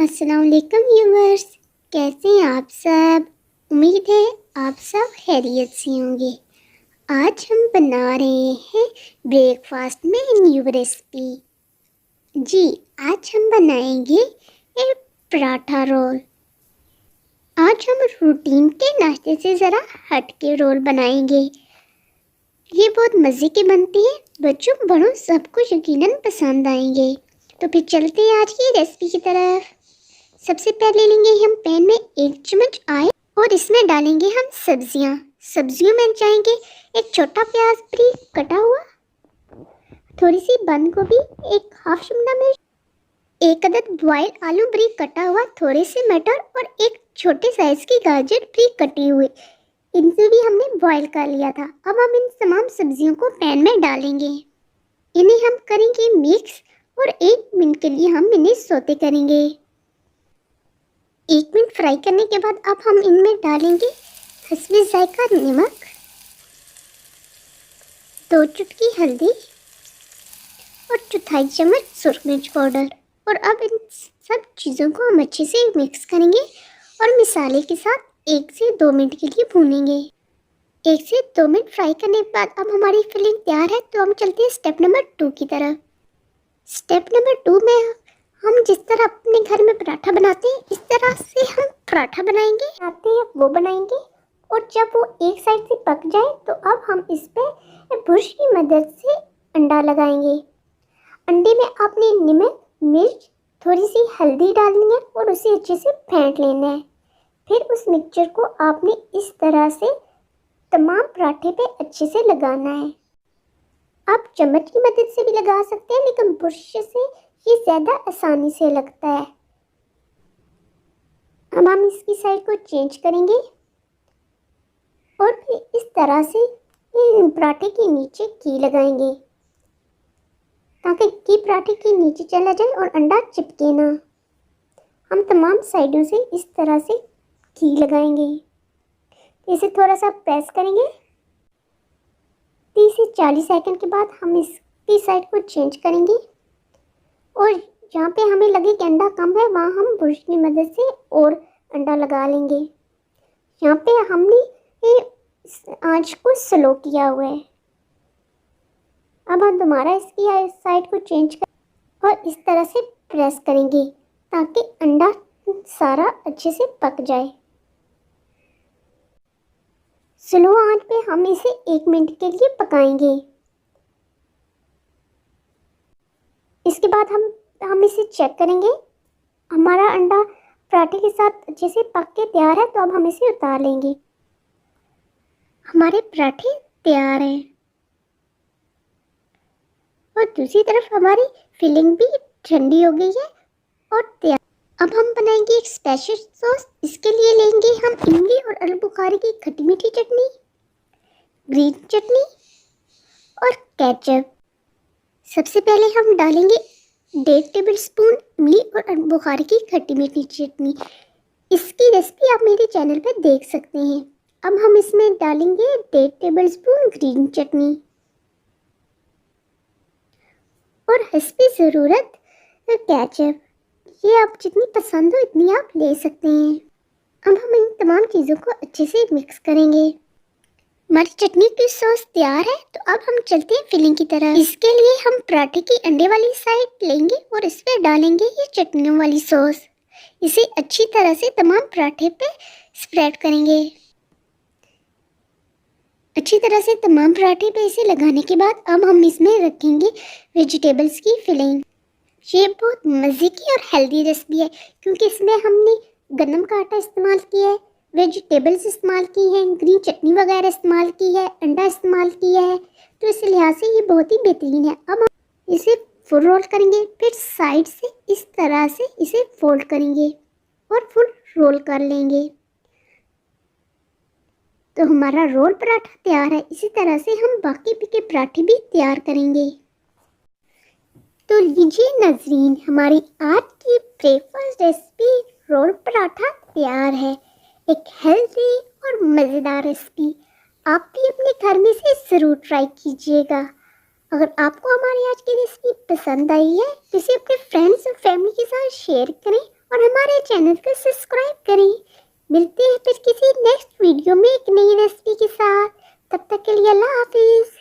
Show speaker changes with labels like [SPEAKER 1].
[SPEAKER 1] अस्सलाम वालेकुम व्यूअर्स, कैसे हैं आप सब। उम्मीद है आप सब खैरियत से होंगे। आज हम बना रहे हैं ब्रेकफास्ट में न्यू रेसिपी। जी, आज हम बनाएंगे एक पराठा रोल। आज हम रूटीन के नाश्ते से ज़रा हट के रोल बनाएंगे। ये बहुत मज़े के बनते हैं, बच्चों बड़ों सबको यकीनन पसंद आएंगे। तो फिर चलते हैं आज की रेसिपी की तरफ। सबसे पहले लेंगे हम पैन में 1 चम्मच ऑयल और इसमें डालेंगे हम सब्जियों में चाहेंगे एक छोटा प्याज बारीक कटा हुआ, थोड़ी सी बंद गोभी, एक हाफ शिमला मिर्च, एक अदद बॉयल आलू बारीक कटा हुआ, थोड़े से मटर और एक छोटे साइज की गाजर बारीक कटी हुई। इनसे भी हमने बॉयल कर लिया था। अब हम इन तमाम सब्जियों को पैन में डालेंगे। इन्हें हम करेंगे मिक्स और 1 मिनट के लिए हम इन्हें सौते करेंगे। 1 मिनट फ्राई करने के बाद अब हम इनमें डालेंगे हस्बे जायका नमक, 2 चुटकी हल्दी और 1/4 चम्मच सुरख मिर्च पाउडर। और अब इन सब चीज़ों को हम अच्छे से मिक्स करेंगे और मसाले के साथ 1 से 2 मिनट के लिए भूनेंगे। 1 से 2 मिनट फ्राई करने के बाद अब हमारी फिलिंग तैयार है। तो हम चलते हैं स्टेप नंबर 2 की तरफ। स्टेप नंबर 2 में हम जिस तरह अपने घर में पराठा बनाते हैं इस तरह से हम पराठा बनाएंगे, वो बनाएंगे। और जब वो एक साइड से पक जाए तो अब हम इस पे ब्रश की मदद से अंडा लगाएंगे। अंडे में आपने नमक, मिर्च, थोड़ी सी हल्दी डालनी है और उसे अच्छे से फेंट लेना है। फिर उस मिक्सचर को आपने इस तरह से तमाम पराठे पे अच्छे से लगाना है। आप चम्मच की मदद से भी लगा सकते हैं, लेकिन ब्रश से ये ज़्यादा आसानी से लगता है। अब हम इसकी साइड को चेंज करेंगे और फिर इस तरह से पराठे के नीचे घी लगाएंगे ताकि घी पराठे के नीचे चला जाए और अंडा चिपके ना। हम तमाम साइडों से इस तरह से घी लगाएंगे। इसे थोड़ा सा प्रेस करेंगे। 30 से 40 सेकंड के बाद हम इसकी साइड को चेंज करेंगे और जहाँ पे हमें लगे कि अंडा कम है वहाँ हम ब्रश की मदद से और अंडा लगा लेंगे। यहाँ पे हमने आंच को स्लो किया हुआ है। अब हम दोबारा इसकी साइड को चेंज कर और इस तरह से प्रेस करेंगे ताकि अंडा सारा अच्छे से पक जाए। स्लो आंच पे हम इसे 1 मिनट के लिए पकाएंगे। इसके बाद हम इसे चेक करेंगे। हमारा अंडा पराठे के साथ अच्छे से पक के तैयार है। तो अब हम इसे उतार लेंगे। हमारे पराठे तैयार हैं और दूसरी तरफ हमारी फिलिंग भी ठंडी हो गई है और तैयार। अब हम बनाएंगे एक स्पेशल सॉस। इसके लिए लेंगे हम इमली और आलू बुखारे की खट्टी मीठी चटनी, ग्रीन चटनी और केचप। सबसे पहले हम डालेंगे 1.5 टेबलस्पून इमली और आलू बुखारे की खट्टी मीठी चटनी। इसकी रेसिपी आप मेरे चैनल पर देख सकते हैं। अब हम इसमें डालेंगे 1.5 टेबलस्पून ग्रीन चटनी और हस्बे ज़रूरत केचप। ये आप जितनी पसंद हो इतनी आप ले सकते हैं। अब हम इन तमाम चीज़ों को अच्छे से मिक्स करेंगे। हमारी चटनी की सॉस तैयार है। तो अब हम चलते हैं फिलिंग की तरफ। इसके लिए हम पराठे की अंडे वाली साइड लेंगे और इस पर डालेंगे ये चटनियों वाली सॉस। इसे अच्छी तरह से तमाम पराठे पे स्प्रेड करेंगे। अच्छी तरह से तमाम पराठे पे इसे लगाने के बाद अब हम इसमें रखेंगे वेजिटेबल्स की फिलिंग। ये बहुत मज़े की और हेल्दी रेसिपी है क्योंकि इसमें हमने गन्नम का आटा इस्तेमाल किया है, वेजिटेबल्स इस्तेमाल की हैं, ग्रीन चटनी वगैरह इस्तेमाल की है, अंडा इस्तेमाल किया है। तो इस लिहाज से ये बहुत ही बेहतरीन है। अब हम इसे फुल रोल करेंगे, फिर साइड से इस तरह से इसे फोल्ड करेंगे और फुल रोल कर लेंगे। तो हमारा रोल पराठा तैयार है। इसी तरह से हम बाकी के पराठे भी तैयार करेंगे। तो लीजिए नाज़रीन, हमारी आज की ब्रेकफास्ट रेसिपी रोल पराठा तैयार है। एक हेल्दी और मज़ेदार रेसिपी। आप भी अपने घर में से ज़रूर ट्राई कीजिएगा। अगर आपको हमारी आज की रेसिपी पसंद आई है तो इसे अपने फ्रेंड्स और फैमिली के साथ शेयर करें और हमारे चैनल को सब्सक्राइब करें। मिलते हैं फिर किसी नेक्स्ट वीडियो में एक नई रेसिपी के साथ। तब तक के लिए अल्लाह हाफिज़।